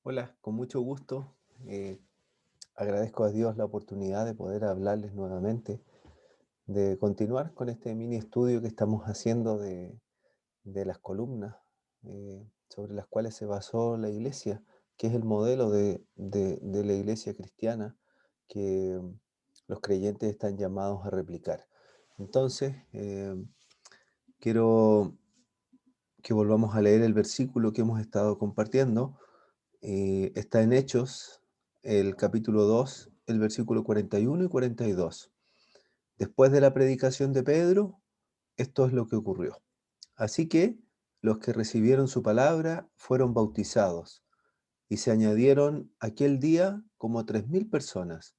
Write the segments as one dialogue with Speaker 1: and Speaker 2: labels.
Speaker 1: Hola, con mucho gusto. eh, Agradezco a Dios la oportunidad de poder hablarles nuevamente, de continuar con este mini estudio que estamos haciendo de las columnas sobre las cuales se basó la iglesia, que es el modelo de la iglesia cristiana que los creyentes están llamados a replicar. Entonces, quiero que volvamos a leer el versículo que hemos estado compartiendo. Está en Hechos, el capítulo 2, el versículo 41 y 42. Después de la predicación de Pedro, esto es lo que ocurrió. Así que los que recibieron su palabra fueron bautizados, y se añadieron aquel día como 3.000 personas,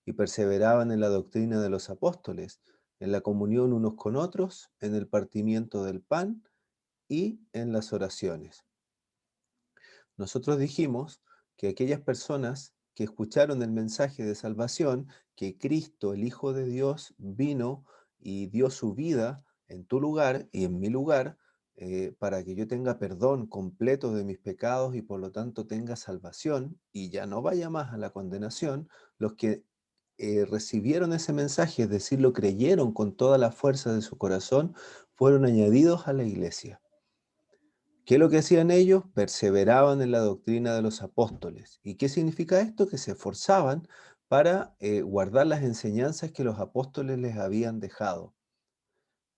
Speaker 1: y perseveraban en la doctrina de los apóstoles, en la comunión unos con otros, en el partimiento del pan y en las oraciones. Nosotros dijimos que aquellas personas que escucharon el mensaje de salvación, que Cristo, el Hijo de Dios, vino y dio su vida en tu lugar y en mi lugar, para que yo tenga perdón completo de mis pecados y por lo tanto tenga salvación y ya no vaya más a la condenación, los que recibieron ese mensaje, es decir, lo creyeron con toda la fuerza de su corazón, fueron añadidos a la iglesia. ¿Qué es lo que hacían ellos? Perseveraban en la doctrina de los apóstoles. ¿Y qué significa esto? Que se esforzaban para guardar las enseñanzas que los apóstoles les habían dejado.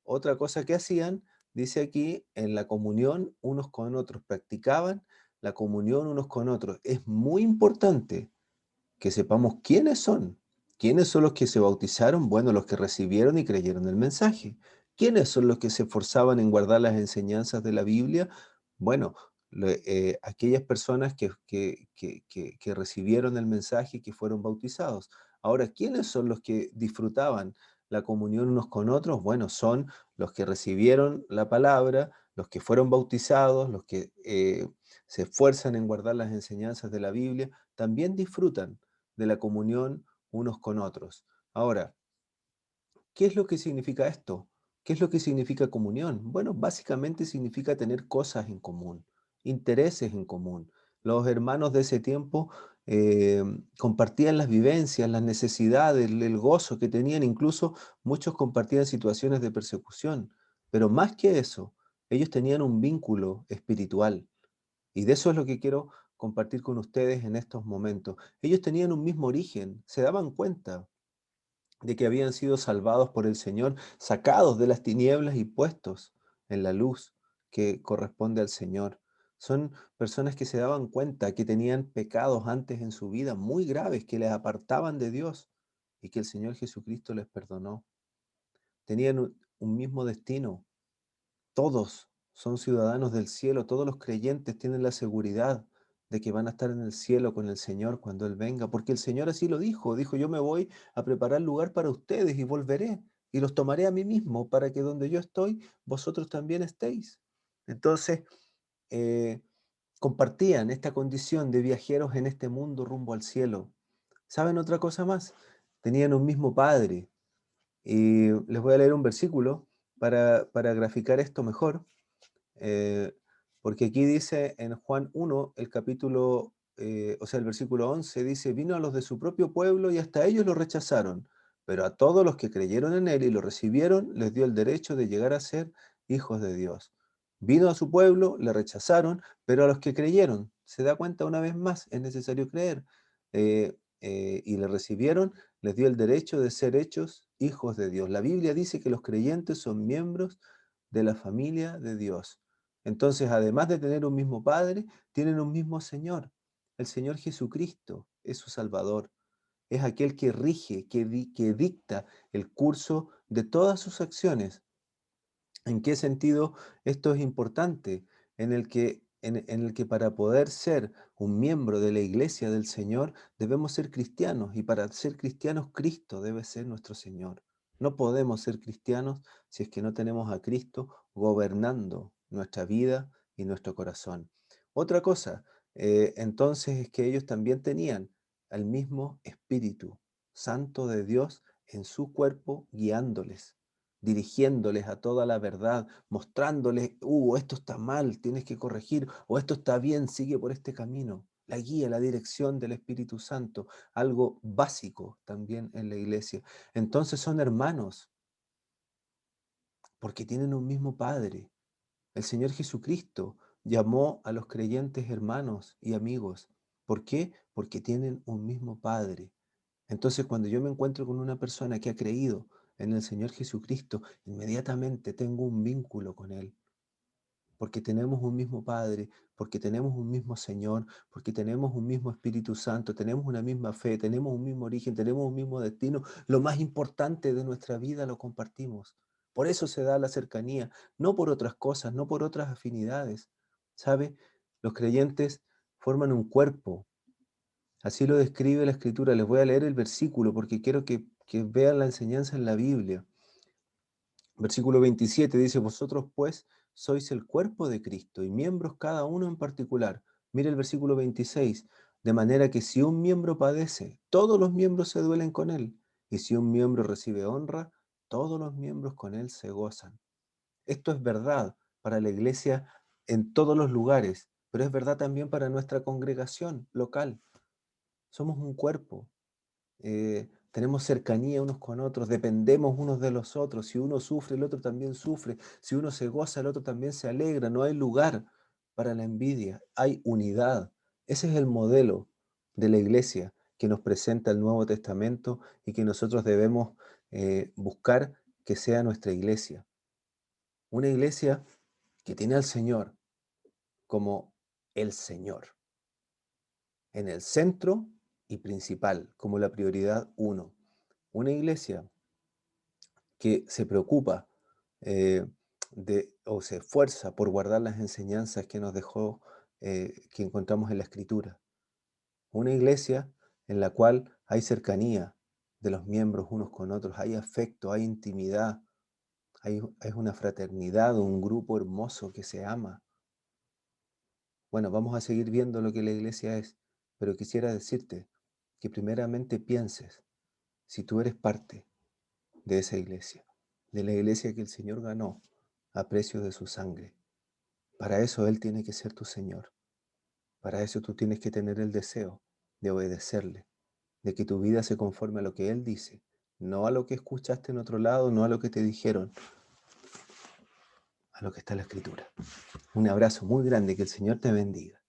Speaker 1: Otra cosa que hacían, dice aquí, en la comunión unos con otros, practicaban la comunión unos con otros. Es muy importante que sepamos quiénes son los que se bautizaron, bueno, los que recibieron y creyeron el mensaje. ¿Quiénes son los que se esforzaban en guardar las enseñanzas de la Biblia? Bueno, aquellas personas que recibieron el mensaje y que fueron bautizados. Ahora, ¿quiénes son los que disfrutaban la comunión unos con otros? Bueno, son los que recibieron la palabra, los que fueron bautizados, los que se esfuerzan en guardar las enseñanzas de la Biblia, también disfrutan de la comunión unos con otros. Ahora, ¿qué es lo que significa esto? ¿Qué es lo que significa comunión? Bueno, básicamente significa tener cosas en común, intereses en común. Los hermanos de ese tiempo eh, compartían las vivencias, las necesidades, el gozo que tenían, incluso muchos compartían situaciones de persecución, pero más que eso, ellos tenían un vínculo espiritual. Y de eso es lo que quiero compartir con ustedes en estos momentos. Ellos tenían un mismo origen, se daban cuenta de que habían sido salvados por el Señor, sacados de las tinieblas y puestos en la luz que corresponde al Señor. Son personas que se daban cuenta que tenían pecados antes en su vida muy graves que les apartaban de Dios y que el Señor Jesucristo les perdonó. Tenían un mismo destino. Todos son ciudadanos del cielo, todos los creyentes tienen la seguridad de que van a estar en el cielo con el Señor cuando Él venga, porque el Señor así lo dijo, yo me voy a preparar lugar para ustedes y volveré y los tomaré a mí mismo para que donde yo estoy, vosotros también estéis. Entonces, eh, compartían esta condición de viajeros en este mundo rumbo al cielo. ¿Saben otra cosa más? Tenían un mismo Padre. Y les voy a leer un versículo para graficar esto mejor. Eh, Porque aquí dice en Juan 1, el capítulo, o sea, el versículo 11, dice, vino a los de su propio pueblo y hasta ellos lo rechazaron, pero a todos los que creyeron en él y lo recibieron, les dio el derecho de llegar a ser hijos de Dios. Vino a su pueblo, le rechazaron, pero a los que creyeron, se da cuenta una vez más, es necesario creer, y le recibieron, les dio el derecho de ser hechos hijos de Dios. La Biblia dice que los creyentes son miembros de la familia de Dios. Entonces, además de tener un mismo Padre, tienen un mismo Señor. El Señor Jesucristo es su Salvador. Es aquel que rige, que dicta el curso de todas sus acciones. ¿En qué sentido esto es importante? En el que para poder ser un miembro de la iglesia del Señor debemos ser cristianos y para ser cristianos Cristo debe ser nuestro Señor. No podemos ser cristianos si es que no tenemos a Cristo gobernando nuestra vida y nuestro corazón. Otra cosa, entonces es que ellos también tenían al mismo Espíritu Santo de Dios en su cuerpo guiándoles, dirigiéndoles a toda la verdad, mostrándoles, esto está mal, tienes que corregir, o esto está bien, sigue por este camino. la guía, la dirección del Espíritu Santo, algo básico también en la iglesia. Entonces son hermanos, porque tienen un mismo Padre. El Señor Jesucristo llamó a los creyentes hermanos y amigos. ¿Por qué? Porque tienen un mismo Padre. Entonces, cuando yo me encuentro con una persona que ha creído en el Señor Jesucristo, inmediatamente tengo un vínculo con Él, porque tenemos un mismo Padre, porque tenemos un mismo Señor, porque tenemos un mismo Espíritu Santo, tenemos una misma fe, tenemos un mismo origen, tenemos un mismo destino. Lo más importante de nuestra vida lo compartimos. Por eso se da la cercanía, no por otras cosas, no por otras afinidades. ¿Sabe? Los creyentes forman un cuerpo. Así lo describe la Escritura. Les voy a leer el versículo porque quiero que vean la enseñanza en la Biblia. Versículo 27 dice, vosotros pues sois el cuerpo de Cristo y miembros cada uno en particular. Mire el versículo 26, de manera que si un miembro padece, todos los miembros se duelen con él, y si un miembro recibe honra, todos los miembros con él se gozan. Esto es verdad para la iglesia en todos los lugares, pero es verdad también para nuestra congregación local. Somos un cuerpo, tenemos cercanía unos con otros, dependemos unos de los otros. Si uno sufre, el otro también sufre. Si uno se goza, el otro también se alegra. No hay lugar para la envidia, hay unidad. Ese es el modelo de la iglesia que nos presenta el Nuevo Testamento y que nosotros debemos buscar que sea nuestra iglesia. Una iglesia que tiene al Señor como el Señor en el centro y principal, como la prioridad uno. Una iglesia que se preocupa eh, o se esfuerza por guardar las enseñanzas que nos dejó, que encontramos en la Escritura. Una iglesia en la cual hay cercanía de los miembros unos con otros, hay afecto, hay intimidad, hay una fraternidad, un grupo hermoso que se ama. Bueno, vamos a seguir viendo lo que la iglesia es, pero quisiera decirte que primeramente pienses si tú eres parte de esa iglesia, de la iglesia que el Señor ganó a precio de su sangre. Para eso Él tiene que ser tu Señor. Para eso tú tienes que tener el deseo de obedecerle, de que tu vida se conforme a lo que Él dice, no a lo que escuchaste en otro lado, no a lo que te dijeron, a lo que está en la Escritura. Un abrazo muy grande, que el Señor te bendiga.